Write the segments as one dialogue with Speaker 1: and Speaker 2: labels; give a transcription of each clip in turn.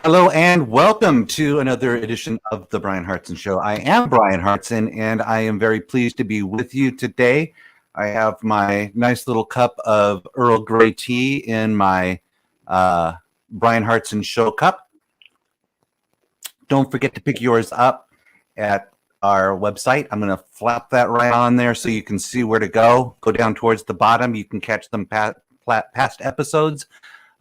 Speaker 1: Hello and welcome to another edition of the Bryan Hartson Show. I am Bryan Hartson and I am very pleased to be with you today. I have my nice little cup of Earl Grey tea in my Bryan Hartson Show cup. Don't forget to pick yours up at our website. I'm going to flap that right on there so you can see where to go. Go down towards the bottom. You can catch them past episodes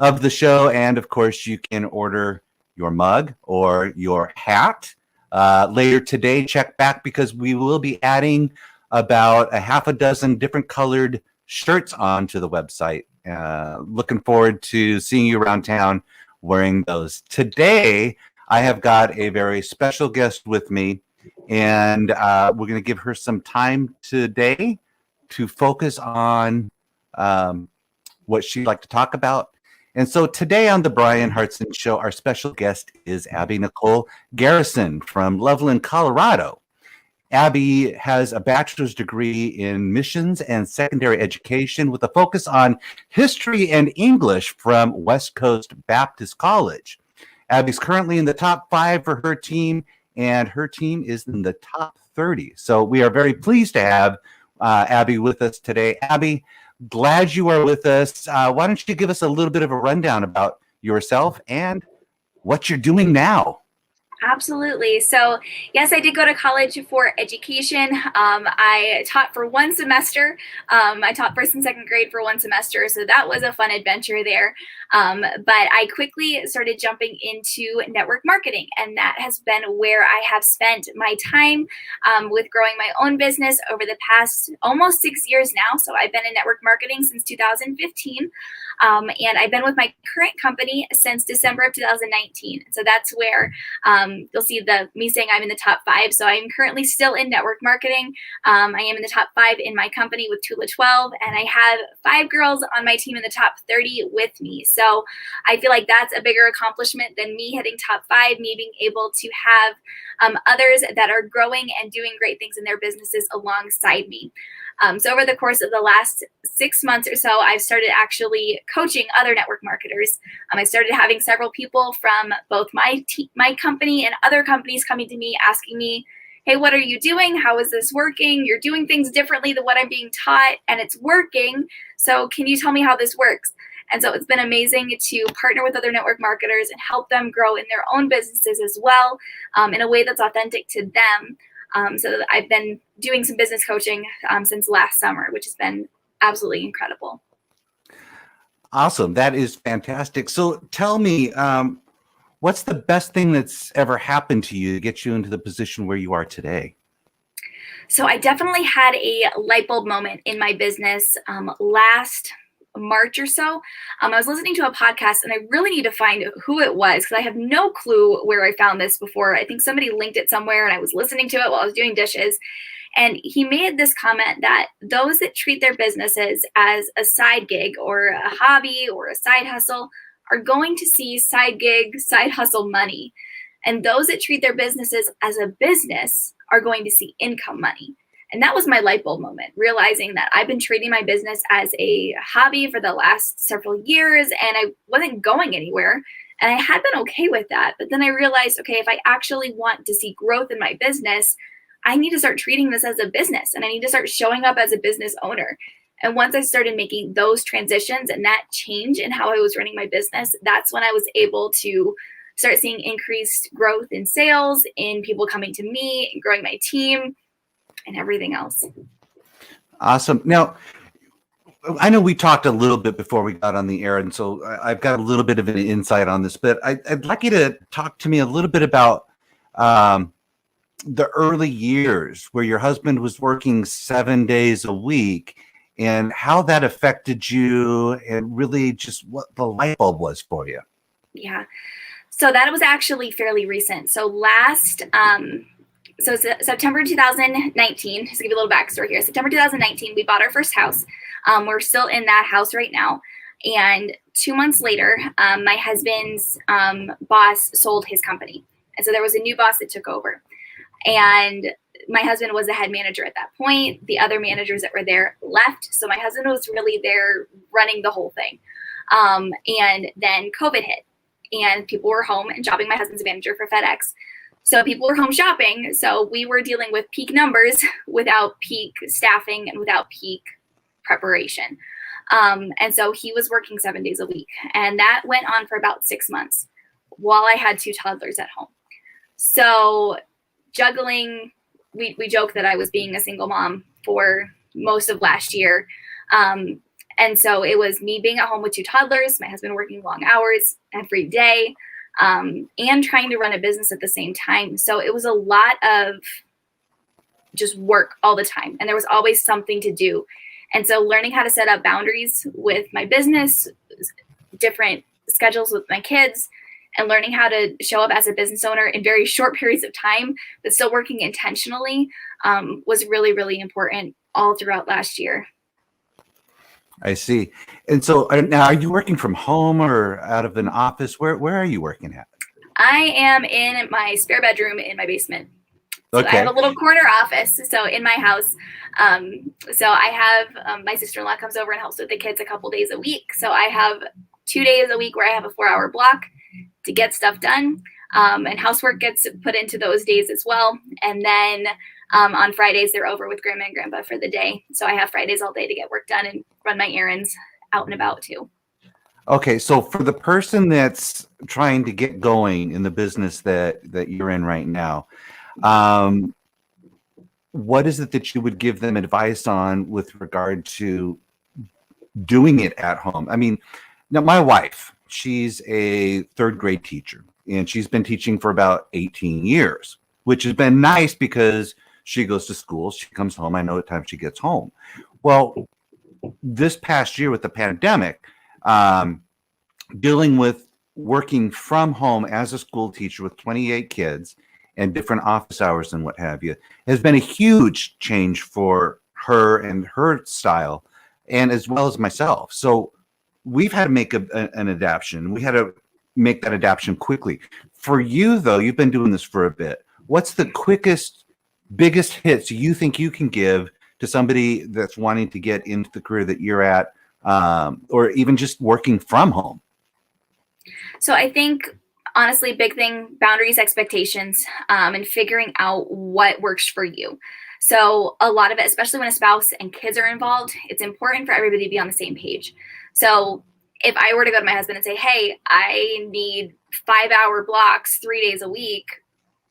Speaker 1: of the show. And of course, you can order your mug or your hat. Later today, check back because we will be adding about a half a dozen different colored shirts onto the website. Looking forward to seeing you around town wearing those. Today, I have got a very special guest with me, and we're going to give her some time today to focus on what she'd like to talk about. And so today on the Bryan Hartson Show, our special guest is Abby Nicole Garrison from Loveland, Colorado. Abby has a bachelor's degree in missions and secondary education with a focus on history and English from West Coast Baptist College. Abby's currently in the top 5 for her team, and her team is in the top 30. So we are very pleased to have Abby with us today. Abby, glad you are with us. Why don't you give us a little bit of a rundown about yourself and what you're doing now?
Speaker 2: Absolutely. So, yes, I did go to college for education. I taught for one semester. I taught first and second grade for one semester. So that was a fun adventure there. But I quickly started jumping into network marketing. And that has been where I have spent my time with growing my own business over the past almost 6 years now. So I've been in network marketing since 2015. And I've been with my current company since December of 2019. So that's where you'll see me saying I'm in the top 5. So I'm currently still in network marketing. I am in the top 5 in my company with Tula 12, and I have 5 girls on my team in the top 30 with me. So I feel like that's a bigger accomplishment than me hitting top 5, me being able to have others that are growing and doing great things in their businesses alongside me. So over the course of the last 6 months or so, I've started actually coaching other network marketers. I started having several people from both my company and other companies coming to me asking me, hey, what are you doing? How is this working? You're doing things differently than what I'm being taught, and it's working. So can you tell me how this works? And so it's been amazing to partner with other network marketers and help them grow in their own businesses as well, in a way that's authentic to them. So I've been doing some business coaching since last summer, which has been absolutely incredible.
Speaker 1: Awesome. That is fantastic. So tell me, what's the best thing that's ever happened to you to get you into the position where you are today?
Speaker 2: So I definitely had a light bulb moment in my business last March or so. I was listening to a podcast, and I really need to find who it was because I have no clue where I found this before. I think somebody linked it somewhere, and I was listening to it while I was doing dishes. And he made this comment that those that treat their businesses as a side gig or a hobby or a side hustle are going to see side gig, side hustle money. And those that treat their businesses as a business are going to see income money. And that was my light bulb moment, realizing that I've been treating my business as a hobby for the last several years, and I wasn't going anywhere. And I had been okay with that. But then I realized, okay, if I actually want to see growth in my business, I need to start treating this as a business, and I need to start showing up as a business owner. And once I started making those transitions and that change in how I was running my business, that's when I was able to start seeing increased growth in sales, in people coming to me, and growing my team, and everything else.
Speaker 1: Awesome. Now, I know we talked a little bit before we got on the air, and so I've got a little bit of an insight on this, but I'd like you to talk to me a little bit about the early years where your husband was working 7 days a week and how that affected you and really just what the light bulb was for you.
Speaker 2: Yeah. So that was actually fairly recent. So September 2019, just to give you a little backstory here. September 2019, we bought our first house. We're still in that house right now. And 2 months later, my husband's boss sold his company. And so there was a new boss that took over. And my husband was the head manager at that point. The other managers that were there left. So my husband was really there running the whole thing. And then COVID hit. and people were home and shopping. My husband's a manager for FedEx. So people were home shopping. So we were dealing with peak numbers without peak staffing and without peak preparation. And so he was working 7 days a week. And that went on for about 6 months while I had 2 toddlers at home. So juggling, we joke that I was being a single mom for most of last year. And so it was me being at home with 2 toddlers, my husband working long hours every day, and trying to run a business at the same time. So it was a lot of just work all the time. And there was always something to do. And so learning how to set up boundaries with my business, different schedules with my kids, and learning how to show up as a business owner in very short periods of time, but still working intentionally, was really, really important all throughout last year.
Speaker 1: I see. And so now, are you working from home or out of an office? Where are you working at?
Speaker 2: I am in my spare bedroom in my basement. So
Speaker 1: Okay.
Speaker 2: I have a little corner office, so in my house. So I have my sister-in-law comes over and helps with the kids a couple days a week. So I have 2 days a week where I have a 4-hour block to get stuff done. And housework gets put into those days as well. And then on Fridays, they're over with grandma and grandpa for the day. So I have Fridays all day to get work done and run my errands out and about too.
Speaker 1: Okay. So for the person that's trying to get going in the business that you're in right now, what is it that you would give them advice on with regard to doing it at home? I mean, now my wife, she's a 3rd grade teacher, and she's been teaching for about 18 years, which has been nice because she goes to school, she comes home, I know what time she gets home. Well, this past year with the pandemic, dealing with working from home as a school teacher with 28 kids and different office hours and what have you, has been a huge change for her and her style, and as well as myself. So we've had to make an adaptation. We had to make that adaptation quickly. For you, though, you've been doing this for a bit. What's the quickest, biggest hits you think you can give to somebody that's wanting to get into the career that you're at, or even just working from home?
Speaker 2: So I think, honestly, big thing, boundaries, expectations, and figuring out what works for you. So a lot of it, especially when a spouse and kids are involved, it's important for everybody to be on the same page. So if I were to go to my husband and say, hey, I need 5-hour blocks 3 days a week,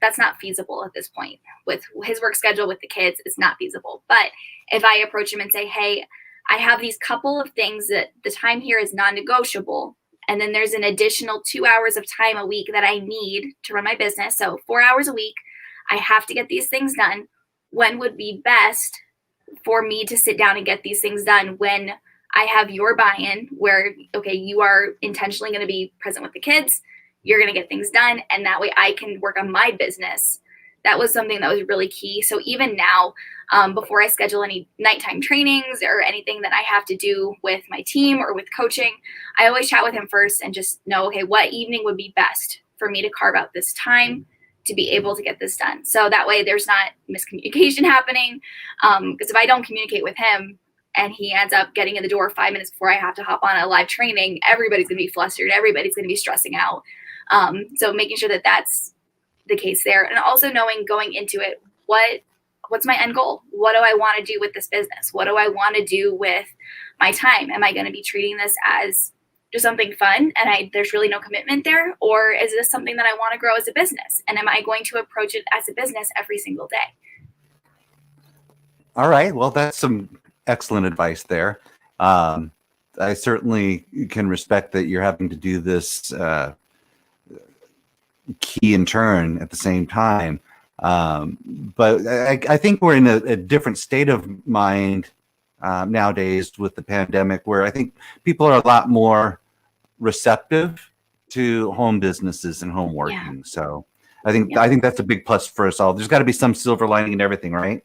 Speaker 2: that's not feasible at this point. With his work schedule with the kids, it's not feasible. But if I approach him and say, hey, I have these couple of things that the time here is non-negotiable, and then there's an additional 2 hours of time a week that I need to run my business. So 4 hours a week, I have to get these things done. When would be best for me to sit down and get these things done when I have your buy-in where, okay, you are intentionally going to be present with the kids, you're going to get things done, and that way I can work on my business. That was something that was really key. So even now, before I schedule any nighttime trainings or anything that I have to do with my team or with coaching, I always chat with him first and just know, okay, what evening would be best for me to carve out this time to be able to get this done. So that way there's not miscommunication happening. Because if I don't communicate with him and he ends up getting in the door 5 minutes before I have to hop on a live training, everybody's going to be flustered. Everybody's going to be stressing out. So making sure that that's the case there. And also knowing going into it, what's my end goal? What do I want to do with this business? What do I want to do with my time? Am I going to be treating this as just something fun and there's really no commitment there? Or is this something that I want to grow as a business? And am I going to approach it as a business every single day?
Speaker 1: All right. Well, that's some excellent advice there. I certainly can respect that you're having to do this key and turn at the same time. But I think we're in a different state of mind nowadays with the pandemic, where I think people are a lot more receptive to home businesses and home working. Yeah. So I think that's a big plus for us all. There's got to be some silver lining in everything, right?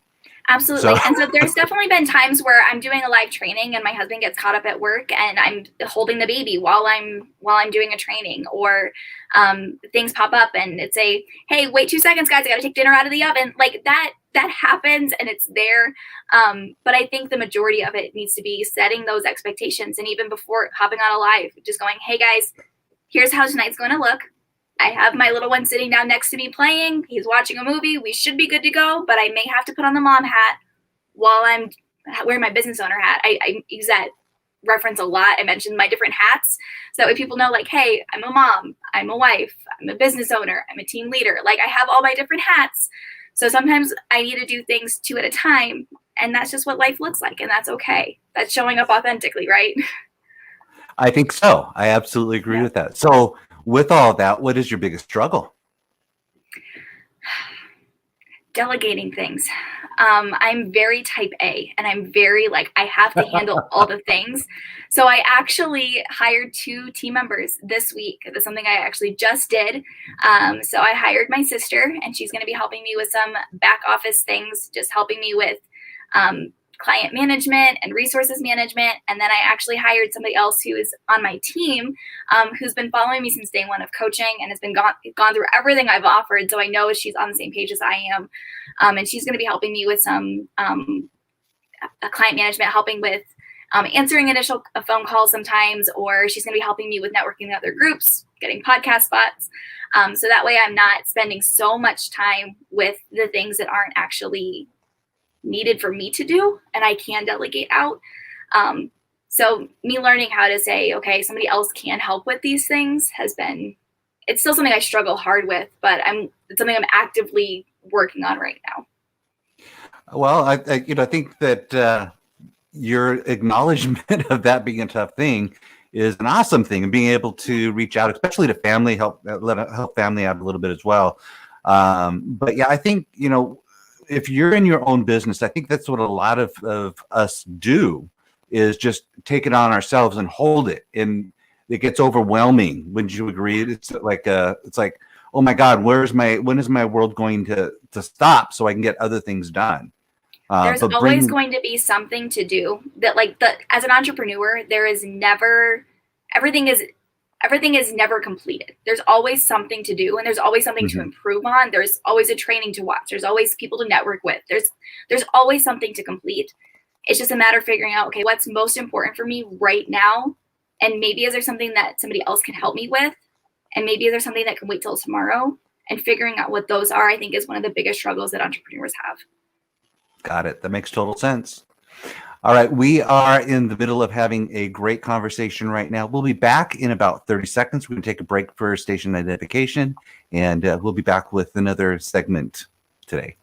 Speaker 2: Absolutely. And so there's definitely been times where I'm doing a live training and my husband gets caught up at work and I'm holding the baby while I'm doing a training, or things pop up and it's hey, wait 2 seconds, guys, I got to take dinner out of the oven. Like that happens and it's there. But I think the majority of it needs to be setting those expectations. And even before hopping on a live, just going, hey guys, here's how tonight's going to look. I have my little one sitting down next to me playing. He's watching a movie. We should be good to go, but I may have to put on the mom hat while I'm wearing my business owner hat. I use that reference a lot. I mentioned my different hats. So that way people know, like, hey, I'm a mom, I'm a wife, I'm a business owner, I'm a team leader. Like, I have all my different hats. So sometimes I need to do things 2 at a time. And that's just what life looks like. And that's okay. That's showing up authentically, right?
Speaker 1: I think so. I absolutely agree with that. So with all that, what is your biggest struggle?
Speaker 2: Delegating things. I'm very type A, and I'm very I have to handle all the things. So I actually hired 2 team members this week. That's something I actually just did. So I hired my sister, and she's going to be helping me with some back office things, just helping me with client management and resources management. And then I actually hired somebody else who is on my team, who's been following me since day one of coaching and has been gone through everything I've offered. So I know she's on the same page as I am. And she's going to be helping me with some client management, helping with answering initial phone calls sometimes, or she's going to be helping me with networking with other groups, getting podcast spots. So that way I'm not spending so much time with the things that aren't actually needed for me to do, and I can delegate out. So me learning how to say, okay, somebody else can help with these things it's still something I struggle hard with, but it's something I'm actively working on right now.
Speaker 1: Well, I think that your acknowledgement of that being a tough thing is an awesome thing, and being able to reach out, especially to family, help family out a little bit as well. But yeah, I think, if you're in your own business, I think that's what a lot of us do, is just take it on ourselves and hold it. And it gets overwhelming. Wouldn't you agree? It's like, oh my God, when is my world going to stop so I can get other things done?
Speaker 2: There's always going to be something to do that, as an entrepreneur, there is never, everything is never completed. There's always something to do, and there's always something to improve on. There's always a training to watch. There's always people to network with. There's always something to complete. It's just a matter of figuring out, okay, what's most important for me right now? And maybe is there something that somebody else can help me with? And maybe is there something that can wait till tomorrow? And figuring out what those are, I think, is one of the biggest struggles that entrepreneurs have.
Speaker 1: Got it. That makes total sense. All right. We are in the middle of having a great conversation right now. We'll be back in about 30 seconds. We're going to take a break for station identification, and we'll be back with another segment today.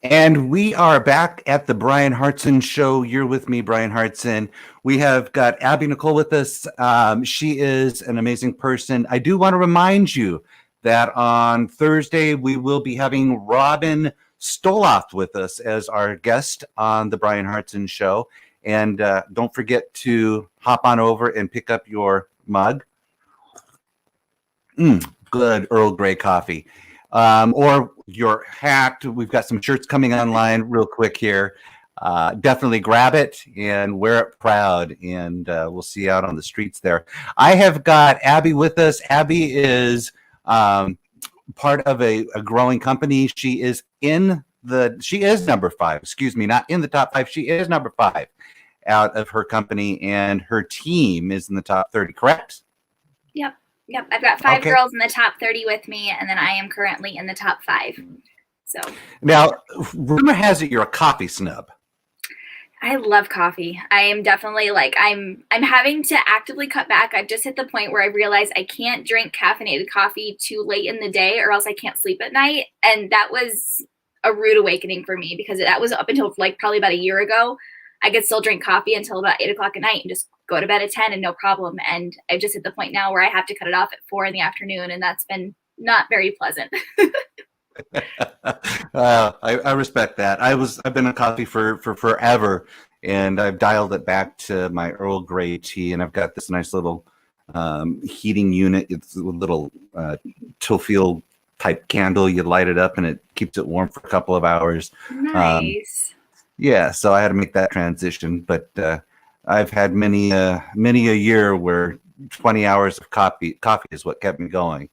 Speaker 1: And we are back at the Bryan Hartson Show. You're with me, Bryan Hartson. We have got Abby Nicole with us. She is an amazing person. I do want to remind you that on Thursday, we will be having Robin Stoloff with us as our guest on the Bryan Hartson Show. And don't forget to hop on over and pick up your mug. Good Earl Grey coffee. Or your hat. We've got some shirts coming online real quick here. Definitely grab it and wear it proud, and we'll see you out on the streets there. I have got Abby with us. Abby is part of a growing company. She is number 5, not in the top 5. She is number 5 out of her company, and her team is in the top 30, correct?
Speaker 2: Yep, I've got 5 girls in the top 30 with me, and then I am currently in the top 5. So
Speaker 1: now, rumor has it you're a coffee snub.
Speaker 2: I love coffee. I am definitely I'm having to actively cut back. I've just hit the point where I realize I can't drink caffeinated coffee too late in the day, or else I can't sleep at night. And that was a rude awakening for me, because that was up until probably about a year ago. I could still drink coffee until about 8 o'clock at night and just go to bed at 10 and no problem. And I've just hit the point now where I have to cut it off at 4 in the afternoon, and that's been not very pleasant.
Speaker 1: I respect that. I've been on coffee for forever, and I've dialed it back to my Earl Grey tea, and I've got this nice little heating unit. It's a little Tofil type candle. You light it up and it keeps it warm for a couple of hours.
Speaker 2: Nice.
Speaker 1: Yeah, so I had to make that transition, but I've had many a year where 20 hours of coffee is what kept me going.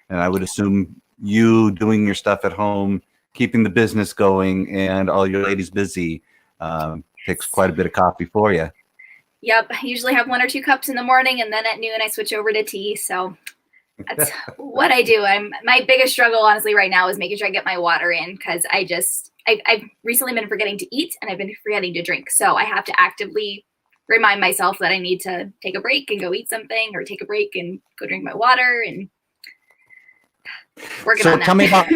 Speaker 1: And I would assume you doing your stuff at home, keeping the business going, and all your ladies busy takes quite a bit of coffee for you.
Speaker 2: Yep, I usually have 1 or 2 cups in the morning, and then at noon I switch over to tea. So that's what I do. My biggest struggle, honestly, right now is making sure I get my water in, because I've recently been forgetting to eat and I've been forgetting to drink. So I have to actively remind myself that I need to take a break and go eat something, or take a break and go drink my water, and working on that.
Speaker 1: So tell me about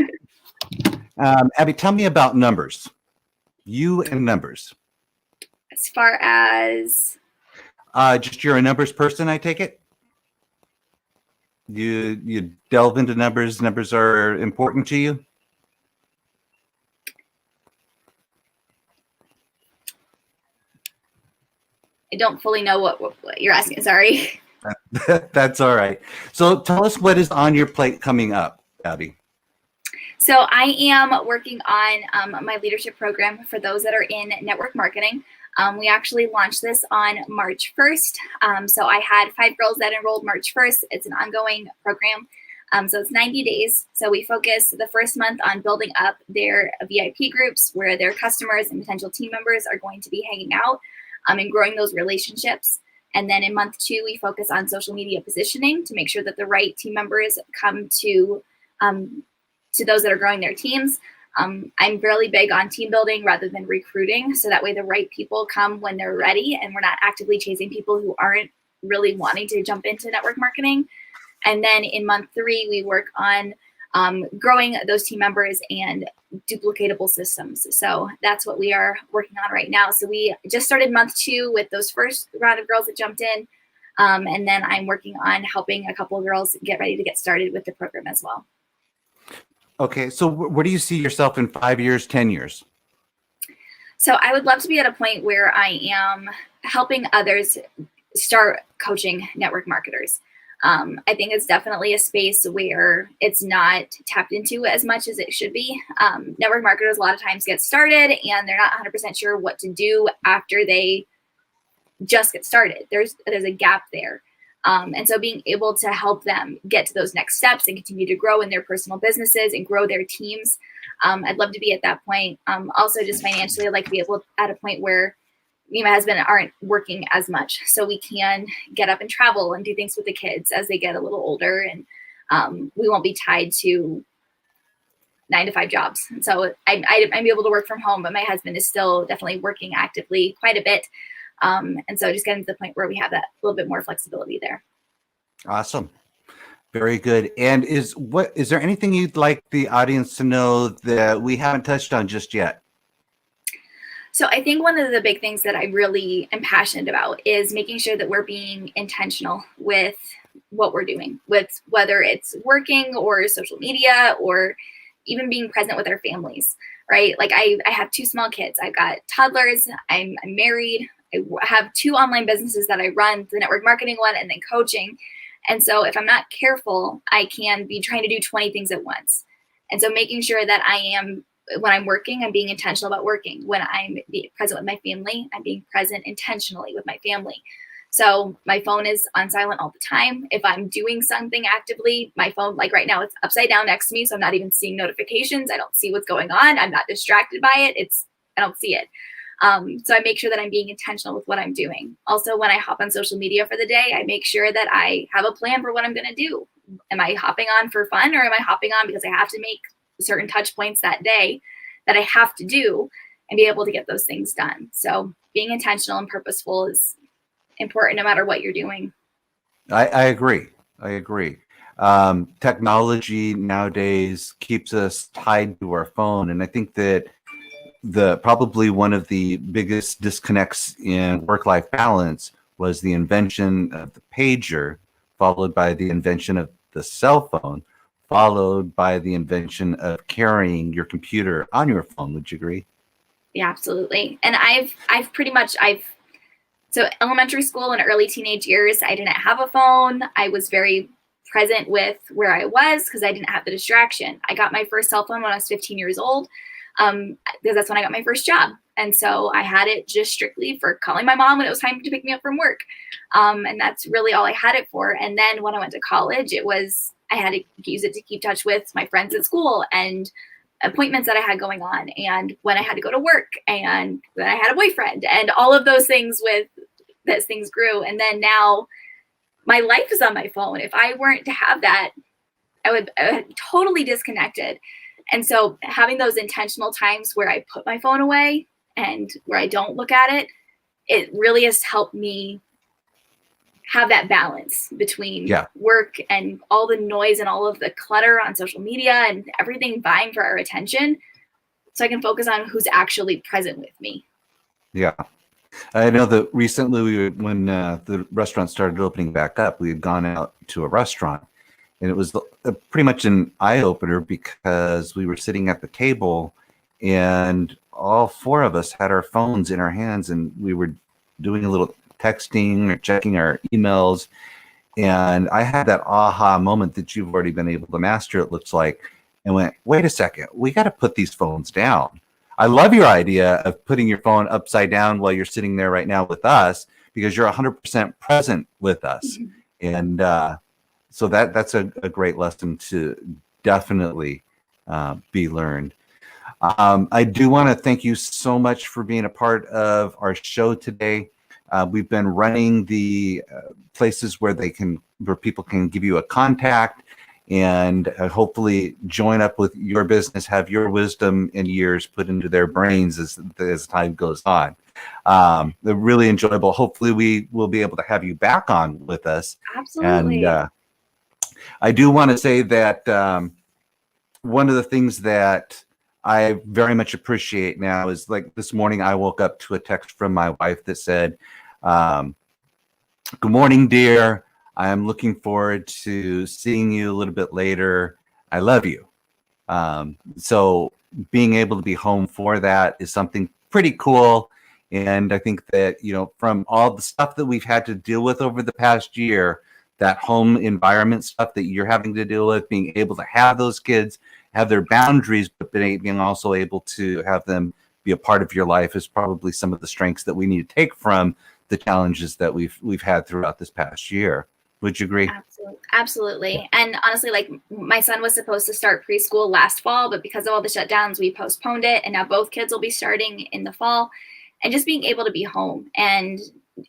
Speaker 1: Abby. Tell me about numbers. You and numbers.
Speaker 2: As far as
Speaker 1: just you're a numbers person, I take it. You delve into numbers. Numbers are important to you.
Speaker 2: I don't fully know what you're asking. Sorry.
Speaker 1: That's all right. So tell us what is on your plate coming up, Abby.
Speaker 2: So I am working on my leadership program for those that are in network marketing. We actually launched this on March 1st. So I had 5 girls that enrolled March 1st. It's an ongoing program. So it's 90 days. So we focus the first month on building up their VIP groups, where their customers and potential team members are going to be hanging out, and growing those relationships. And then in month 2, we focus on social media positioning to make sure that the right team members come to those that are growing their teams. I'm really big on team building rather than recruiting. So that way the right people come when they're ready, and we're not actively chasing people who aren't really wanting to jump into network marketing. And then in month 3, we work on growing those team members and duplicatable systems. So that's what we are working on right now. So we just started month 2 with those first round of girls that jumped in. And then I'm working on helping a couple of girls get ready to get started with the program as well.
Speaker 1: Okay, so where do you see yourself in 5 years, 10 years?
Speaker 2: So I would love to be at a point where I am helping others start coaching network marketers. I think it's definitely a space where it's not tapped into as much as it should be. Network marketers a lot of times get started and they're not 100% sure what to do after they just get started. There's a gap there. And so being able to help them get to those next steps and continue to grow in their personal businesses and grow their teams. I'd love to be at that point. Also just financially, I'd like to be able at a point where me and my husband aren't working as much, so we can get up and travel and do things with the kids as they get a little older, and we won't be tied to 9-to-5 jobs. And so I'm able to work from home, but my husband is still definitely working actively quite a bit. And so just getting to the point where we have that little bit more flexibility there.
Speaker 1: Awesome. Very good. And is there anything you'd like the audience to know that we haven't touched on just yet?
Speaker 2: So I think one of the big things that I really am passionate about is making sure that we're being intentional with what we're doing, with whether it's working or social media or even being present with our families, right? Like I have 2 small kids. I've got toddlers. I'm married. I have 2 online businesses that I run, the network marketing one and then coaching. And so if I'm not careful, I can be trying to do 20 things at once. And so making sure that when I'm working, I'm being intentional about working. When I'm being present with my family, I'm being present intentionally with my family. So my phone is on silent all the time. If I'm doing something actively, my phone, like right now, it's upside down next to me. So I'm not even seeing notifications. I don't see what's going on. I'm not distracted by it. I don't see it. So I make sure that I'm being intentional with what I'm doing. Also, when I hop on social media for the day, I make sure that I have a plan for what I'm going to do. Am I hopping on for fun, or am I hopping on because I have to make certain touch points that day that I have to do and be able to get those things done? So being intentional and purposeful is important no matter what you're doing.
Speaker 1: I agree. Technology nowadays keeps us tied to our phone. And I think that probably one of the biggest disconnects in work-life balance was the invention of the pager, followed by the invention of the cell phone, followed by the invention of carrying your computer on your phone. Would you agree?
Speaker 2: Yeah, absolutely. And I've So elementary school and early teenage years, I didn't have a phone. I was very present with where I was because I didn't have the distraction. I got my first cell phone when I was 15 years old, because that's when I got my first job. And so I had it just strictly for calling my mom when it was time to pick me up from work. And that's really all I had it for. And then when I went to college, I had to use it to keep touch with my friends at school and appointments that I had going on, and when I had to go to work, and when I had a boyfriend, and all of those things as things grew. And then now my life is on my phone. If I weren't to have that, I would totally disconnected. And so having those intentional times where I put my phone away and where I don't look at it, it really has helped me have that balance between work and all the noise and all of the clutter on social media and everything vying for our attention, so I can focus on who's actually present with me.
Speaker 1: Yeah. I know that recently when the restaurant started opening back up, we had gone out to a restaurant, and it was pretty much an eye-opener because we were sitting at the table and all four of us had our phones in our hands, and we were doing a little texting or checking our emails. And I had that aha moment that you've already been able to master, it looks like, and went, wait a second, we got to put these phones down. I love your idea of putting your phone upside down while you're sitting there right now with us, because you're 100% present with us. And so that's a great lesson to definitely be learned. I do want to thank you so much for being a part of our show today. We've been running the places where people can give you a contact and hopefully join up with your business, have your wisdom and years put into their brains as time goes on. They're really enjoyable. Hopefully we will be able to have you back on with us.
Speaker 2: Absolutely.
Speaker 1: And I do want to say that one of the things that I very much appreciate now is, like, this morning I woke up to a text from my wife that said, good morning, dear. I'm looking forward to seeing you a little bit later. I love you. So being able to be home for that is something pretty cool. And I think that, from all the stuff that we've had to deal with over the past year, that home environment stuff that you're having to deal with, being able to have those kids have their boundaries, but being also able to have them be a part of your life is probably some of the strengths that we need to take from the challenges that we've had throughout this past year. Would you agree?
Speaker 2: Absolutely. And honestly, like, my son was supposed to start preschool last fall, but because of all the shutdowns, we postponed it. And now both kids will be starting in the fall. And just being able to be home and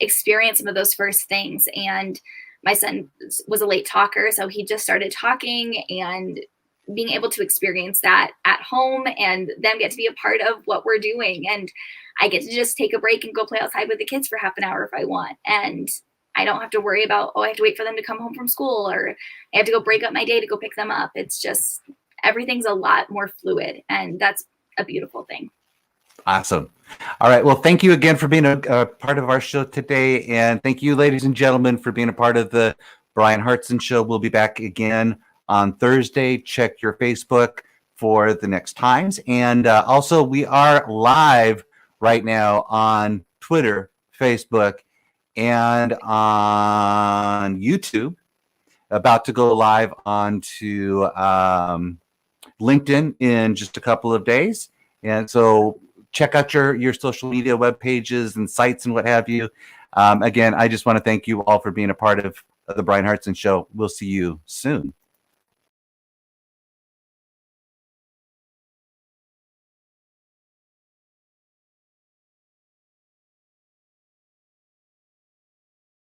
Speaker 2: experience some of those first things. And my son was a late talker, so he just started talking, and being able to experience that at home and them get to be a part of what we're doing. And I get to just take a break and go play outside with the kids for half an hour if I want. And I don't have to worry about, I have to wait for them to come home from school, or I have to go break up my day to go pick them up. It's just, everything's a lot more fluid, and that's a beautiful thing.
Speaker 1: Awesome. All right. Well, thank you again for being a part of our show today. And thank you, ladies and gentlemen, for being a part of the Bryan Hartson Show. We'll be back again on Thursday. Check your Facebook for the next times. And also, we are live right now on Twitter, Facebook, and on YouTube. About to go live onto LinkedIn in just a couple of days. And so check out your social media web pages and sites and what have you. Again, I just want to thank you all for being a part of the Bryan Hartson Show. We'll see you soon.